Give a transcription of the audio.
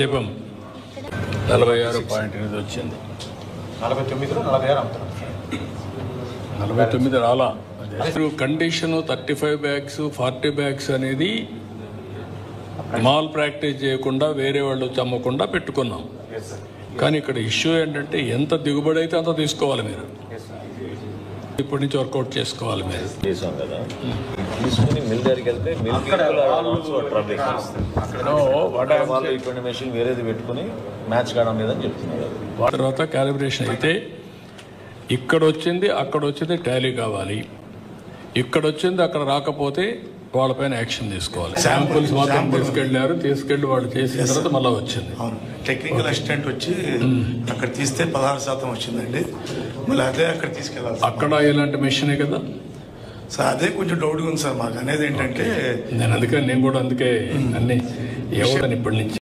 చెప్పాము 46.8 వచ్చింది. 49లో 46 అమ్ముతున్నాం. 49 రాలా. కండిషన్ 35 బ్యాగ్స్ 40 బ్యాగ్స్ అనేది మాల్ ప్రాక్టీస్ చేయకుండా వేరే వాళ్ళు అమ్మకుండా పెట్టుకున్నాం. కానీ ఇక్కడ ఇష్యూ ఏంటంటే ఎంత దిగుబడి అయితే అంత తీసుకోవాలి మీరు. ఇప్పటి నుంచి వర్కౌట్ చేసుకోవాలి మీరు. చేసాం కదా, తీసుకుని మిల్ దగ్గరికి వెళ్తే మిల్ వాళ్ళు ఇటువంటి మెషిన్ వేరేది పెట్టుకుని మ్యాచ్ కావడం లేదని చెప్తున్నారు. వాటి తర్వాత క్యాలిబ్రేషన్ అయితే ఇక్కడ వచ్చింది అక్కడ వచ్చింది టాలీ కావాలి, ఇక్కడ వచ్చింది అక్కడ రాకపోతే వాళ్ళపైన యాక్షన్ తీసుకోవాలి. శాంపుల్స్ మాత్రం తీసుకెళ్ళి వాళ్ళు చేసిన తర్వాత మళ్ళీ వచ్చింది. టెక్నికల్ అసిస్టెంట్ వచ్చి అక్కడ తీస్తే 16% వచ్చిందండి. మళ్ళీ అదే అక్కడ తీసుకెళ్ళాలి. అక్కడ ఇలాంటి మెషినే కదా సార్, అదే కొంచెం డౌట్గా ఉంది సార్ మాకు. అనేది ఏంటంటే నేను కూడా అందుకే అన్ని ఎవరిని ఇప్పటి నుంచి